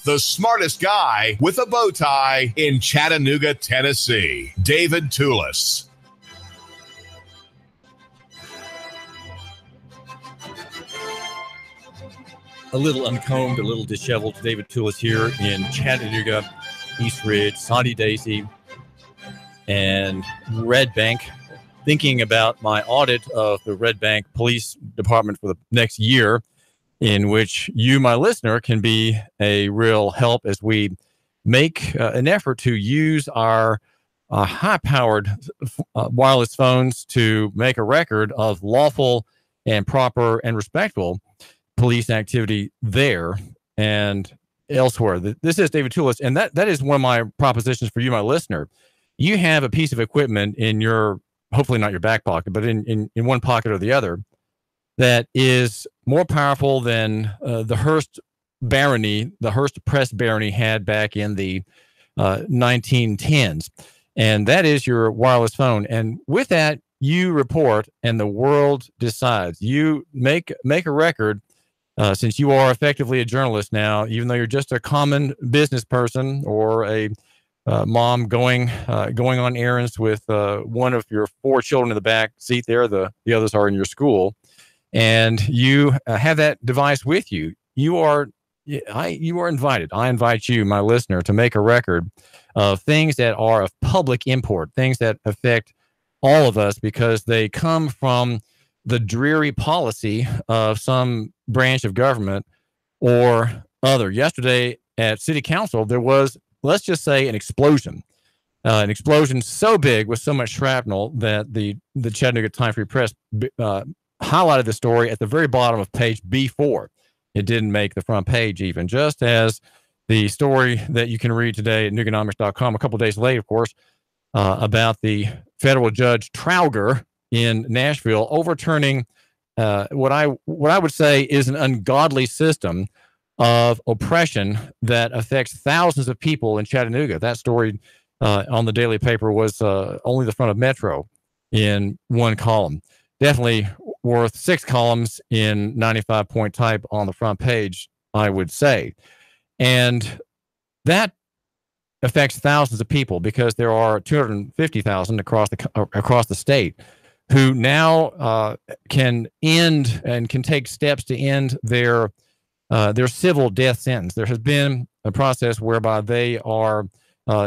the smartest guy with a bow tie in Chattanooga, Tennessee, David Toulis. A little uncombed, a little disheveled David Toulis here in Chattanooga, East Ridge, Sandy Daisy, and Red Bank, thinking about my audit of the Red Bank Police Department for the next year, in which you, my listener, can be a real help as we make an effort to use our high-powered wireless phones to make a record of lawful and proper and respectful police activity there and elsewhere. This is David Toulis, and that is one of my propositions for you, my listener. You have a piece of equipment in your, hopefully not your back pocket, but in one pocket or the other, that is more powerful than the Hearst barony, the Hearst press barony had back in the 1910s. And that is your wireless phone. And with that, you report and the world decides. You make a record, since you are effectively a journalist now, even though you're just a common business person or a mom going on errands with one of your 4 children in the back seat there. The others are in your school. And you have that device with you. You are invited. I invite you, my listener, to make a record of things that are of public import, things that affect all of us because they come from the dreary policy of some branch of government or other. Yesterday at City Council, there was, let's just say, an explosion so big with so much shrapnel that the Chattanooga Time-Free Press highlighted the story at the very bottom of page B4. It didn't make the front page even, just as the story that you can read today at Nuganomics.com a couple of days late, of course, about the federal judge Trauger in Nashville overturning what I would say is an ungodly system of oppression that affects thousands of people in Chattanooga. That story on the daily paper was only the front of Metro in one column. Definitely worth 6 columns in 95-point type on the front page, I would say. And that affects thousands of people because there are 250,000 across the state who now can end and can take steps to end their civil death sentence. There has been a process whereby they are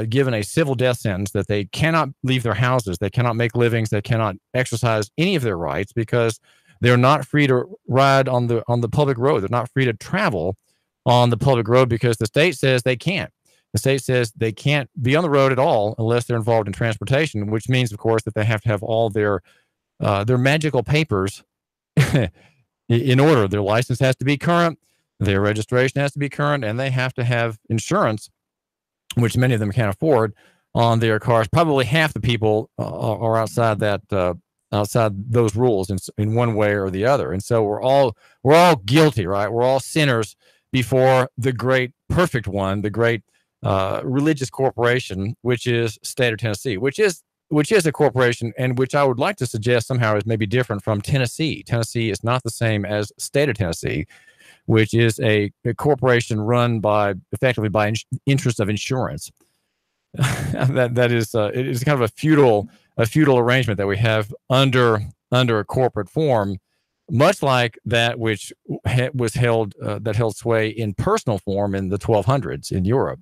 given a civil death sentence that they cannot leave their houses, they cannot make livings, they cannot exercise any of their rights because they're not free to ride on the public road. They're not free to travel on the public road because the state says they can't. The state says they can't be on the road at all unless they're involved in transportation, which means, of course, that they have to have all their magical papers in order. Their license has to be current, their registration has to be current, and they have to have insurance, which many of them can't afford, on their cars. Probably half the people are outside those rules in one way or the other. And so we're all guilty, right? We're all sinners before the great perfect one, the great religious corporation, which is state of Tennessee, which is a corporation, and which I would like to suggest somehow is maybe different from Tennessee. Tennessee is not the same as state of Tennessee, which is a corporation run effectively by interest of insurance. That is it is kind of a feudal arrangement that we have under a corporate form, much like that which was held sway in personal form in the 1200s in Europe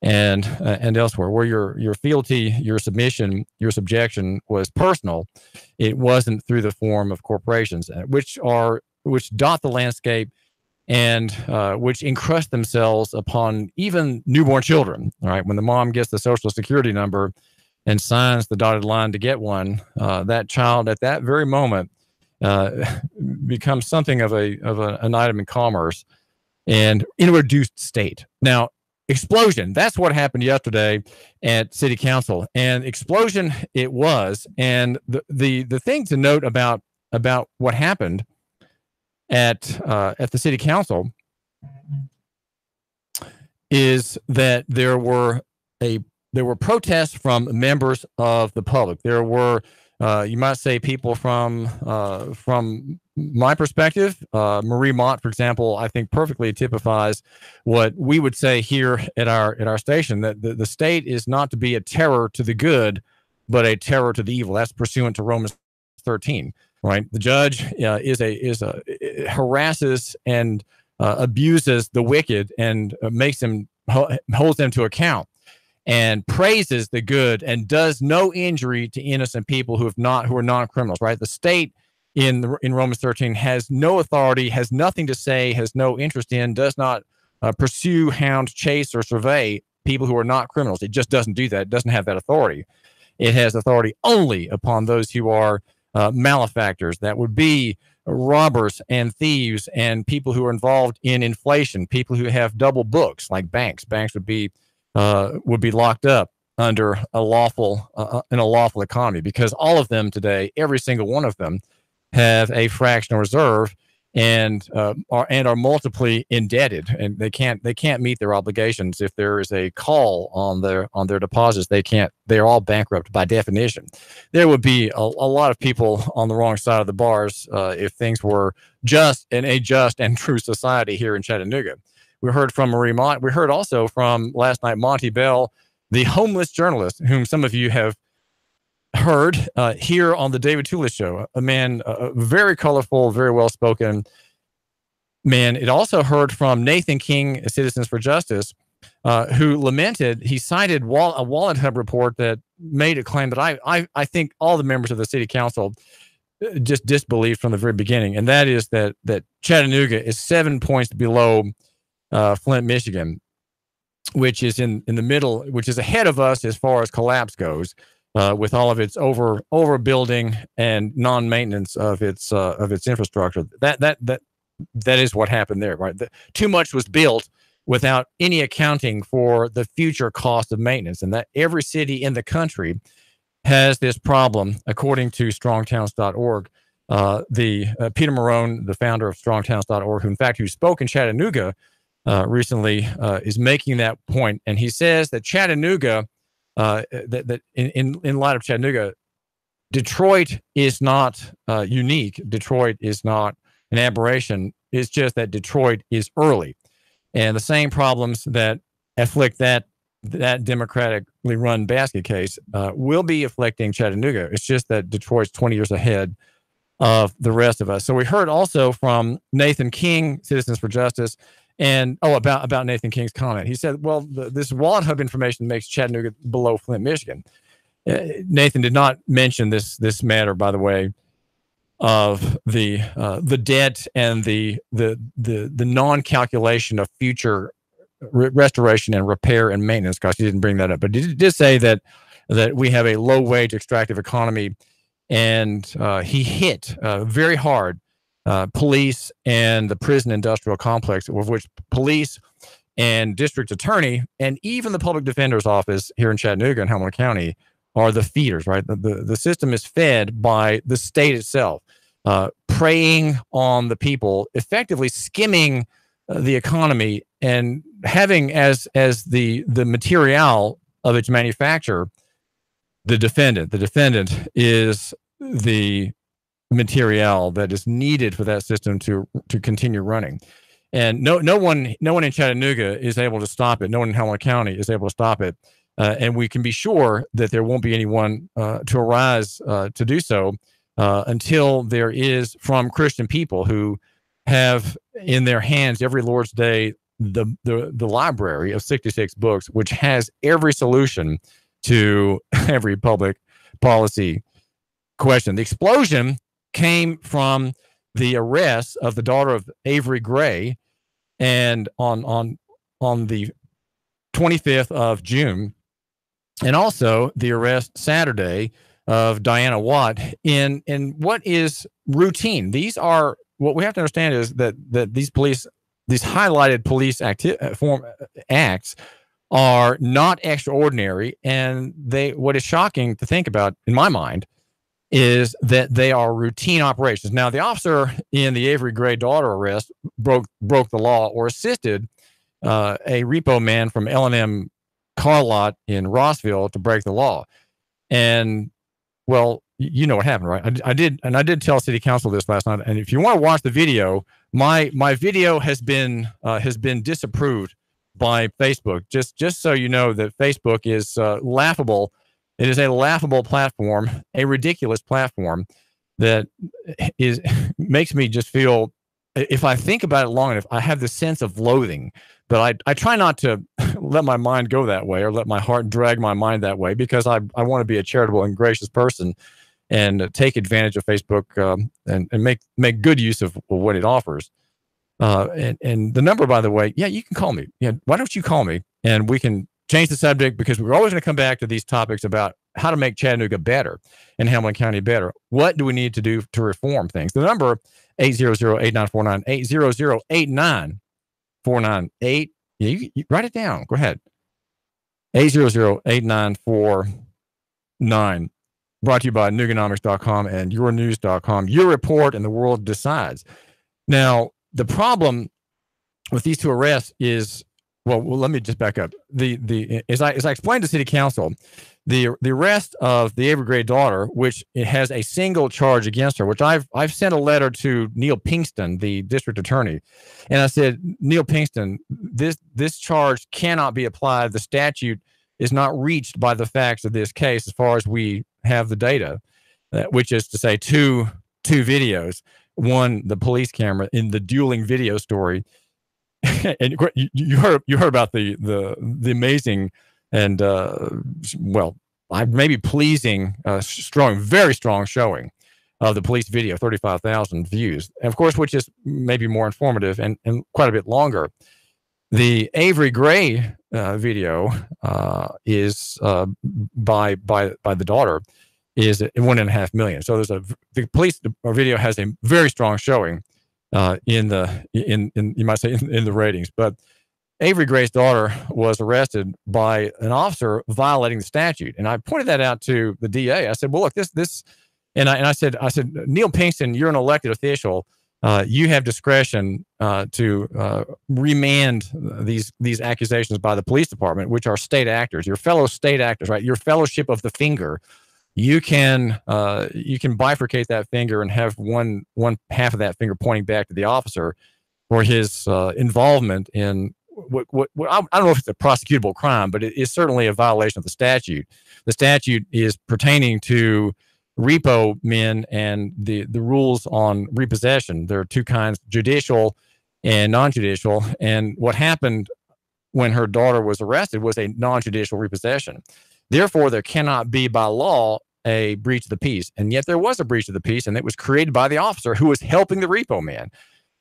and elsewhere, where your fealty, your submission, your subjection was personal. It wasn't through the form of corporations, which dot the landscape and which encrust themselves upon even newborn children. All right, when the mom gets the Social Security number and signs the dotted line to get one, that child at that very moment becomes something of an item in commerce and in a reduced state. Now, explosion, that's what happened yesterday at City Council, and explosion it was. And the thing to note about what happened at the City Council is that there were protests from members of the public. There were you might say people from my perspective, Marie Mott, for example, I think perfectly typifies what we would say here at our station, that the state is not to be a terror to the good, but a terror to the evil. That's pursuant to Romans 13, right? The judge harasses and abuses the wicked and holds them to account, and praises the good and does no injury to innocent people who are non-criminals, right? The state in Romans 13 has no authority, has nothing to say, has no interest in, does not pursue, hound, chase, or survey people who are not criminals. It just doesn't do that. It doesn't have that authority. It has authority only upon those who are malefactors. That would be robbers and thieves and people who are involved in inflation, people who have double books like banks. Banks would be locked up under in a lawful economy, because all of them today, every single one of them, have a fractional reserve and are multiply indebted, and they can't meet their obligations. If there is a call on their deposits, they're all bankrupt by definition. There would be a lot of people on the wrong side of the bars if things were just in a just and true society here in Chattanooga. We heard from Marie Mott. We heard also from last night Monty Bell, the homeless journalist, whom some of you have heard here on the David Tulis Show. A man, very colorful, very well-spoken man. It also heard from Nathan King, Citizens for Justice, who lamented. He cited a Wallet Hub report that made a claim that I think all the members of the city council just disbelieved from the very beginning, and that is that Chattanooga is 7 points below Flint, Michigan, which is in the middle, which is ahead of us as far as collapse goes, with all of its overbuilding and non-maintenance of its infrastructure. That is what happened there, right? Too much was built without any accounting for the future cost of maintenance, and that every city in the country has this problem, according to strongtowns.org. Peter Marone, the founder of strongtowns.org, who spoke in Chattanooga recently, is making that point, and he says that Chattanooga, that in light of Chattanooga, Detroit is not unique. Detroit is not an aberration. It's just that Detroit is early, and the same problems that afflict that democratically run basket case will be afflicting Chattanooga. It's just that Detroit's 20 years ahead of the rest of us. So we heard also from Nathan King, Citizens for Justice, and about Nathan King's comment. He said, well, this Wallet Hub information makes Chattanooga below Flint, Michigan. Nathan did not mention this matter, by the way, of the debt and the non-calculation of future restoration and repair and maintenance costs. He didn't bring that up, but he did say that we have a low-wage extractive economy, and he hit very hard police and the prison industrial complex, of which police and district attorney and even the public defender's office here in Chattanooga and Hamilton County are the feeders, right? The system is fed by the state itself, preying on the people, effectively skimming the economy and having as the material of its manufacture the defendant. The defendant is the material that is needed for that system to continue running, and no one in Chattanooga is able to stop it. No one in Hamilton County is able to stop it, and we can be sure that there won't be anyone to arise to do so until there is from Christian people who have in their hands every Lord's Day the library of 66 books, which has every solution to every public policy question. The explosion came from the arrest of the daughter of Avery Gray, and on the 25th of June, and also the arrest Saturday of Diana Watt in what is routine. These are, what we have to understand is that these highlighted police acts are not extraordinary, and what is shocking to think about, in my mind, is that they are routine operations. Now, the officer in the Avery Gray daughter arrest broke the law or assisted a repo man from L&M car lot in Rossville to break the law. And, well, you know what happened, right? I did tell City Council this last night. And if you want to watch the video, my video has been disapproved by Facebook. Just so you know that Facebook is laughable. It is a laughable platform, a ridiculous platform that makes me just feel. If I think about it long enough, I have this sense of loathing. But I try not to let my mind go that way or let my heart drag my mind that way, because I want to be a charitable and gracious person and take advantage of Facebook and make good use of what it offers. And the number, by the way, yeah, you can call me. Yeah, why don't you call me and we can change the subject, because we're always going to come back to these topics about how to make Chattanooga better and Hamilton County better. What do we need to do to reform things? The number 800-8949, 800-8949. You write it down. Go ahead. 800-8949. Brought to you by Nuganomics.com and YourNews.com. Your report and the world decides. Now, the problem with these two arrests is, well, let me just back up. As I explained to City Council, the arrest of the Avery Gray daughter, which it has a single charge against her, which I've sent a letter to Neil Pinkston, the district attorney, and I said, Neil Pinkston, this charge cannot be applied. The statute is not reached by the facts of this case as far as we have the data, which is to say two videos, one the police camera in the dueling video story. And you heard about the amazing and maybe pleasing, very strong showing of the police video, 35,000 views, and of course, which is maybe more informative and quite a bit longer. The Avery Gray video is by the daughter is 1.5 million. So the police video has a very strong showing in you might say in the ratings. But Avery Gray's daughter was arrested by an officer violating the statute, and I pointed that out to the DA. I said, "Well, look, this," and I said, Neil Pinkston, you're an elected official. You have discretion to remand these accusations by the police department, which are state actors, your fellow state actors, right? Your fellowship of the finger. You can bifurcate that finger and have one half of that finger pointing back to the officer for his involvement in what I don't know if it's a prosecutable crime, but it is certainly a violation of the statute. The statute is pertaining to repo men and the rules on repossession. There are two kinds, judicial and non-judicial. And what happened when her daughter was arrested was a non-judicial repossession. Therefore, there cannot be by law a breach of the peace. And yet there was a breach of the peace, and it was created by the officer who was helping the repo man.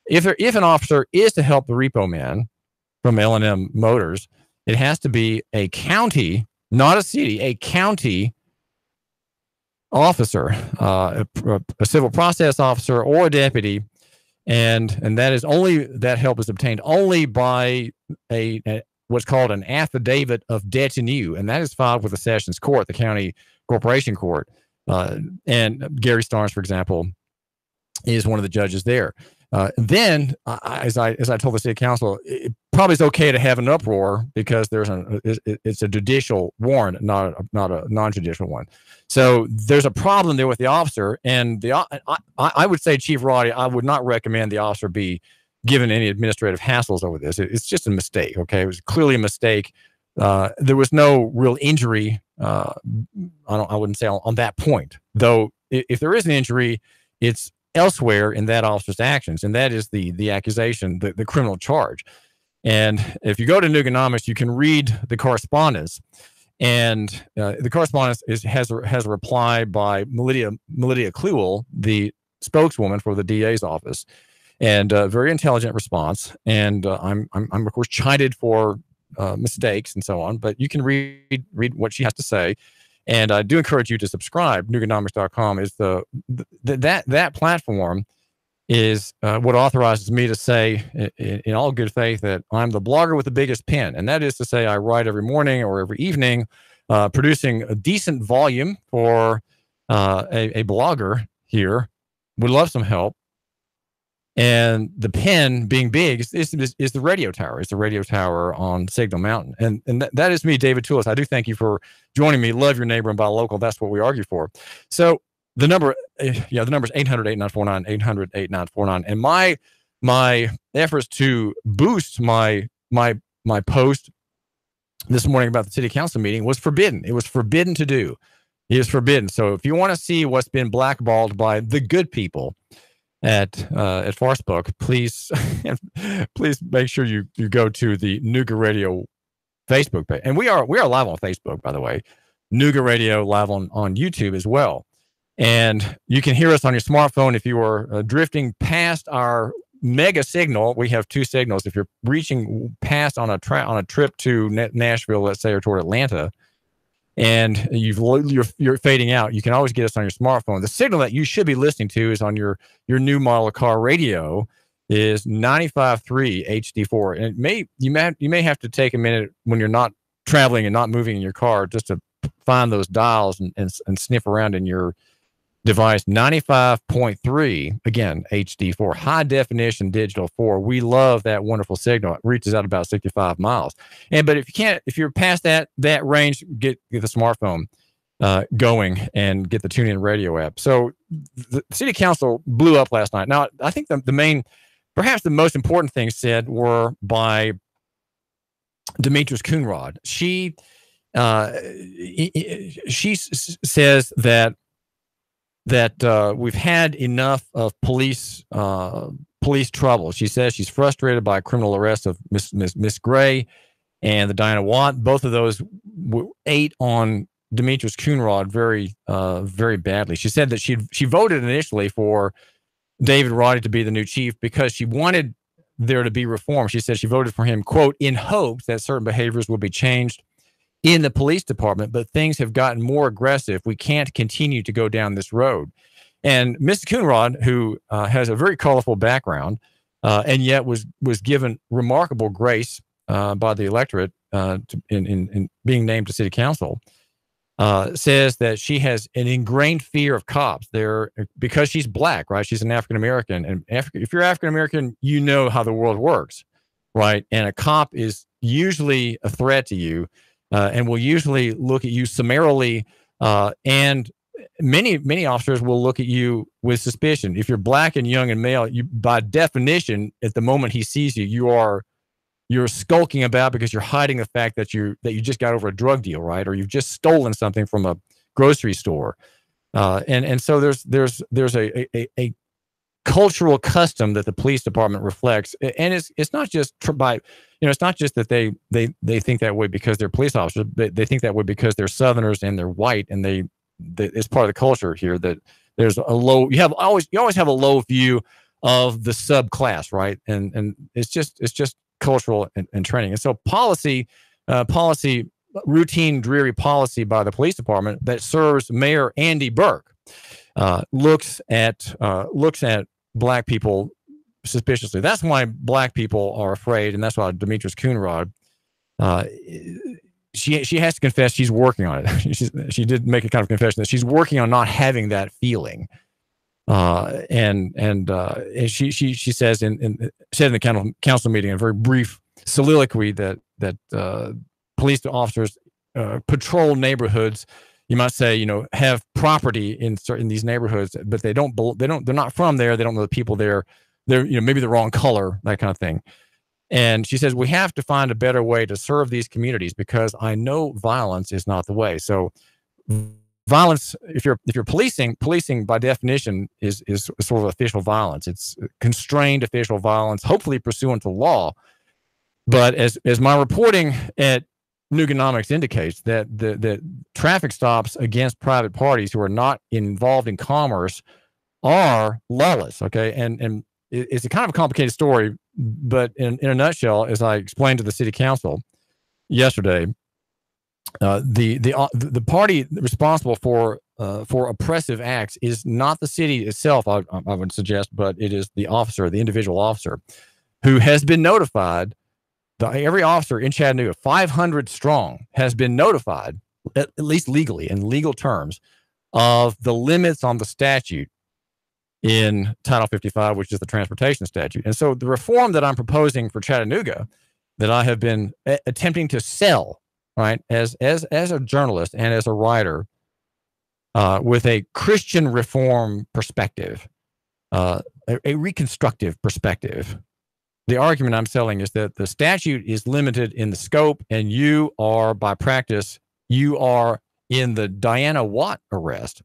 If an officer is to help the repo man from L&M Motors, it has to be a county, not a city, a county officer, a civil process officer or a deputy. And that help is obtained only by what's called an affidavit of detenue, and that is filed with the Sessions Court, the county corporation court. And Gary Starnes, for example, is one of the judges there. Then, as I told the city council, it probably is okay to have an uproar because it's a judicial warrant, not a non-judicial one. So there's a problem there with the officer, and I would say, Chief Roddy, I would not recommend the officer be given any administrative hassles over this. It's just a mistake. Okay, it was clearly a mistake. There was no real injury. I wouldn't say on that point, though. If there is an injury, it's elsewhere in that officer's actions, and that is the accusation, the criminal charge. And if you go to Nuganomics, you can read the correspondence, and the correspondence has a reply by Melidia Kluel, the spokeswoman for the DA's office, and a very intelligent response. And I'm of course chided for mistakes and so on, but you can read what she has to say. And I do encourage you to subscribe. Nuganomics.com is that platform is what authorizes me to say in all good faith that I'm the blogger with the biggest pen. And that is to say I write every morning or every evening, producing a decent volume for a blogger here. Would love some help. And the pen being big is the radio tower. It's the radio tower on Signal Mountain. And that is me, David Toulis. I do thank you for joining me. Love your neighbor and buy local. That's what we argue for. So The number, the number is 800-8949, 800-8949. And my efforts to boost my post this morning about the city council meeting was forbidden. It was forbidden to do. It is forbidden. So if you want to see what's been blackballed by the good people at Farcebook, please make sure you go to the Nuga Radio Facebook page. And we are live on Facebook, by the way. Nuga Radio live on YouTube as well. And you can hear us on your smartphone if you are drifting past our mega signal. We have two signals. If you're reaching past on a trip to Nashville, let's say, or toward Atlanta, and you're fading out, you can always get us on your smartphone. The signal that you should be listening to is on your new model of car radio is 95.3 HD4. And you may have to take a minute when you're not traveling and not moving in your car just to find those dials and sniff around in your device. 95.3, again, HD4, high definition digital 4. We love that wonderful signal. It reaches out about 65 miles. But if you're past that range, get the smartphone going and get the TuneIn Radio app. So the city council blew up last night. Now, I think perhaps the most important things said were by Demetrius Coonrod. She says that we've had enough of police trouble. She says she's frustrated by a criminal arrest of Miss Gray and the Diana Watt. Both of those ate on Demetrius Coonrod very badly. She said that she voted initially for David Roddy to be the new chief because she wanted there to be reform. She said she voted for him, quote, in hopes that certain behaviors will be changed in the police department, but things have gotten more aggressive. We can't continue to go down this road. And Mr. Coonrod, who has a very colorful background and yet was given remarkable grace by the electorate in being named to city council, says that she has an ingrained fear of cops there because she's black, right? She's an African-American. And if you're African-American, you know how the world works, right? And a cop is usually a threat to you. And will usually look at you summarily, and many officers will look at you with suspicion. If you're black and young and male, you, by definition, at the moment he sees you, you're skulking about because you're hiding the fact that you just got over a drug deal, right? Or you've just stolen something from a grocery store, and so there's a cultural custom that the police department reflects, and it's not just it's not just that they think that way because they're police officers, but they think that way because they're Southerners and they're white, and it's part of the culture here that there's a low. You always have a low view of the subclass, right? And it's just cultural and training, and so policy, routine, dreary policy by the police department that serves Mayor Andy Burke looks at black people suspiciously. That's why black people are afraid, and that's why Demetrius Coonrod, she has to confess she's working on it. She did make a kind of confession that she's working on not having that feeling. And she says in the council meeting, a very brief soliloquy that police officers patrol neighborhoods. You might say, have property in these neighborhoods, but they're not from there. They don't know the people there. They're, maybe the wrong color, that kind of thing. And she says, we have to find a better way to serve these communities because I know violence is not the way. So violence, if you're policing by definition is sort of official violence. It's constrained official violence, hopefully pursuant to law. But as my reporting at Nuganomics indicates, that the traffic stops against private parties who are not involved in commerce are lawless. Okay, and it's a kind of a complicated story, but in a nutshell, as I explained to the city council yesterday, the party responsible for oppressive acts is not the city itself, I would suggest, but it is the individual officer, who has been notified. Every officer in Chattanooga, 500 strong, has been notified, at least legally, in legal terms, of the limits on the statute in Title 55, which is the transportation statute. And so the reform that I'm proposing for Chattanooga, that I have been attempting to sell, right, as a journalist and as a writer, with a Christian reform perspective, a reconstructive perspective. The argument I'm selling is that the statute is limited in the scope, and you are, by practice, you are in the Diana Watt arrest,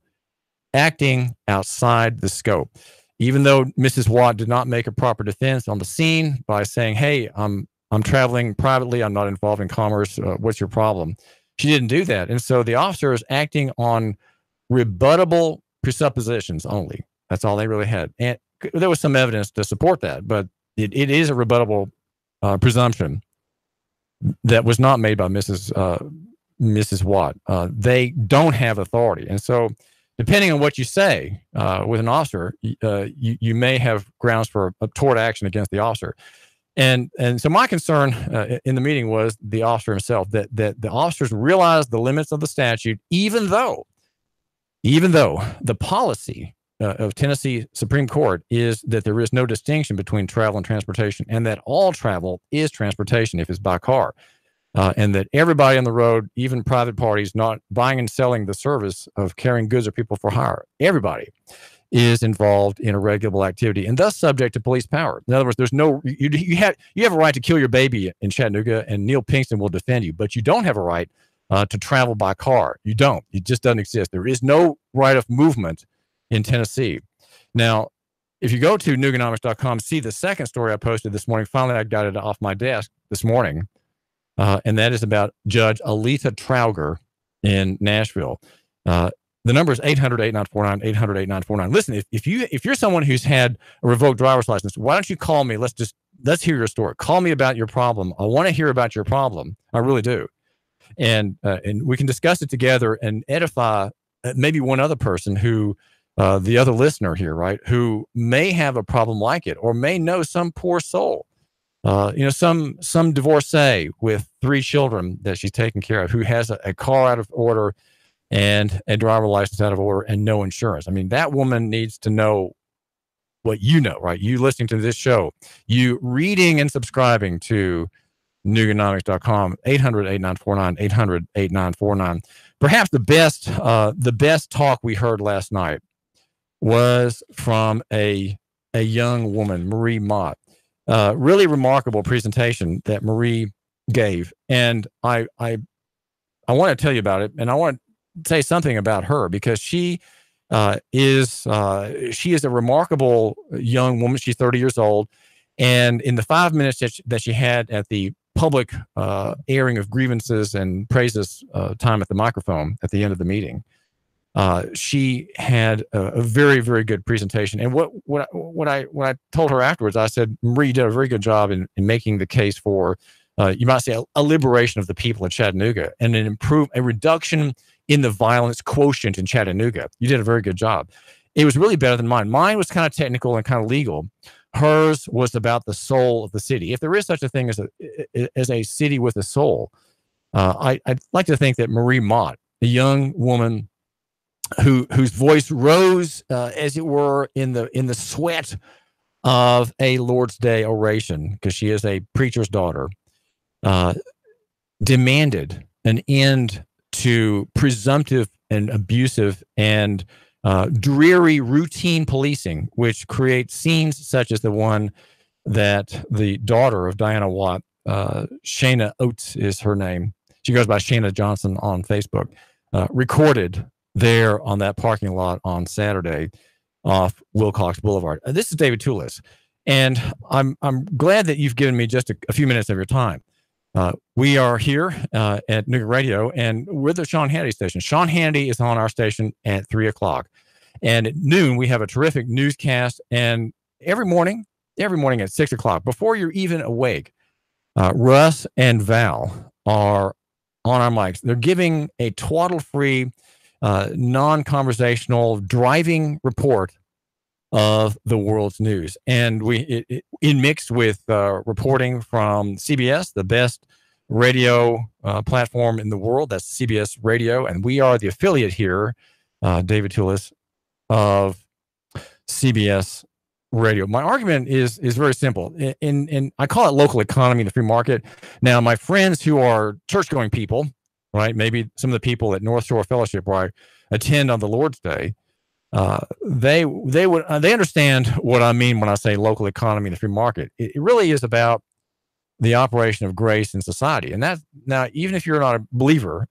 acting outside the scope. Even though Mrs. Watt did not make a proper defense on the scene by saying, "Hey, I'm traveling privately. I'm not involved in commerce. What's your problem?" She didn't do that, and so the officer is acting on rebuttable presuppositions only. That's all they really had, and there was some evidence to support that, but it is a rebuttable presumption that was not made by Mrs. Watt. They don't have authority, and so depending on what you say with an officer, you may have grounds for a tort action against the officer. And so my concern in the meeting was the officer himself, that the officers realized the limits of the statute, even though the policy of Tennessee Supreme Court is that there is no distinction between travel and transportation, and that all travel is transportation if it's by car. And that everybody on the road, even private parties, not buying and selling the service of carrying goods or people for hire, everybody is involved in a regulable activity and thus subject to police power. In other words, there's no you have a right to kill your baby in Chattanooga, and Neil Pinkston will defend you, but you don't have a right to travel by car. You don't. It just doesn't exist. There is no right of movement in Tennessee. Now, if you go to Nuganomics.com, see the second story I posted this morning. Finally, I got it off my desk this morning. And that is about Judge Alita Trauger in Nashville. The number is 800-8949, 800-8949. Listen, if you're someone who's had a revoked driver's license, why don't you call me? Let's hear your story. Call me about your problem. I want to hear about your problem. I really do. And we can discuss it together and edify maybe one other person who, the other listener here, right, who may have a problem like it or may know some poor soul. Some divorcee with 3 children that she's taking care of, who has a car out of order and a driver license out of order and no insurance. I mean, that woman needs to know what you know, right? You listening to this show, you reading and subscribing to Nuganomics.com, 800-8949, 800-8949. Perhaps the best talk we heard last night was from a young woman, Marie Mott. Really remarkable presentation that Marie gave, and I want to tell you about it, and I want to say something about her because she is a remarkable young woman. She's 30 years old, and in the 5 minutes that she had at the public airing of grievances and praises time at the microphone at the end of the meeting, she had a very, very good presentation. And what I told her afterwards, I said, Marie, you did a very good job in making the case for, you might say, a liberation of the people in Chattanooga and a reduction in the violence quotient in Chattanooga. You did a very good job. It was really better than mine. Mine was kind of technical and kind of legal. Hers was about the soul of the city. If there is such a thing as a city with a soul, I'd like to think that Marie Mott, a young woman whose voice rose, as it were, in the sweat of a Lord's Day oration, because she is a preacher's daughter, demanded an end to presumptive and abusive and dreary routine policing, which creates scenes such as the one that the daughter of Diana Watt, Shayna Oates is her name. She goes by Shayna Johnson on Facebook, recorded there on that parking lot on Saturday off Wilcox Boulevard. This is David Toulis, and I'm glad that you've given me just a few minutes of your time. We are here at Nuga Radio, and we're the Sean Hannity station. Sean Hannity is on our station at 3 o'clock. And at noon, we have a terrific newscast. And every morning at 6 o'clock, before you're even awake, Russ and Val are on our mics. They're giving a twaddle-free, non-conversational driving report of the world's news. And it mixed with reporting from CBS, the best radio platform in the world. That's CBS Radio. And we are the affiliate here, David Toulis, of CBS Radio. My argument is very simple. In I call it local economy in the free market. Now, my friends who are church-going people, right? Maybe some of the people at North Shore Fellowship, where attend on the Lord's Day, they understand what I mean when I say local economy and the free market. It really is about the operation of grace in society. And that, now, even if you're not a believer,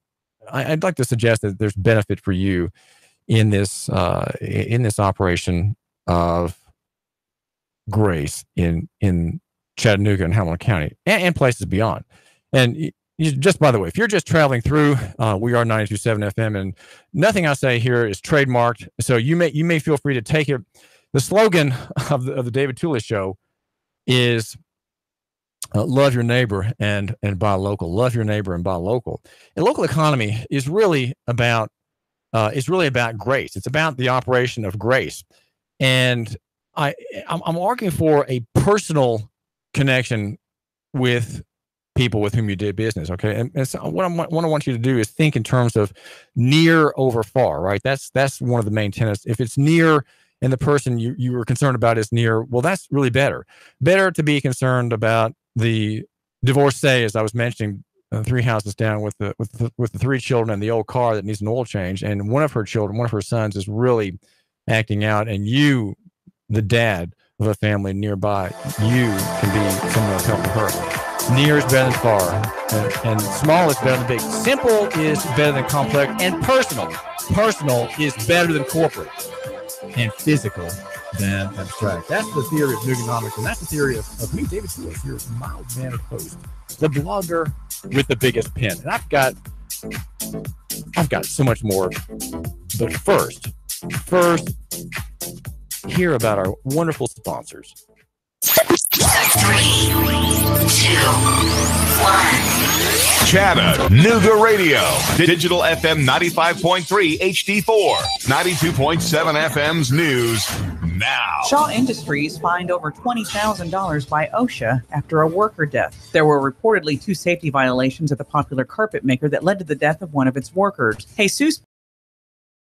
I'd like to suggest that there's benefit for you in this operation of grace in Chattanooga and Hamilton County and places beyond. And just by the way, if you're just traveling through, we are 92.7 FM, and nothing I say here is trademarked. So you may feel free to take it. The slogan of the David Tullis Show is love your neighbor and buy local. Love your neighbor and buy local. And local economy is really about grace. It's about the operation of grace. And I'm arguing for a personal connection with people with whom you did business. Okay. And so what I want you to do is think in terms of near over far, right? That's one of the main tenets. If it's near and the person you were concerned about is near, well, that's really better. Better to be concerned about the divorcee, as I was mentioning, 3 houses down with the 3 children and the old car that needs an oil change. And one of her sons is really acting out, and you, the dad of a family nearby, you can be someone that's helping her. Near is better than far, and small is better than big. Simple is better than complex, and personal is better than corporate, and physical than abstract. That's the theory of Nuganomics, and that's the theory of me, David Tullis, your mild-mannered host, the blogger with the biggest pen. And I've got so much more, but first, hear about our wonderful sponsors. 3, 2, 1. Chattanooga Radio. Digital FM 95.3 HD4. 92.7 FM's news now. Shaw Industries fined over $20,000 by OSHA after a worker death. There were reportedly 2 safety violations at the popular carpet maker that led to the death of one of its workers. Jesus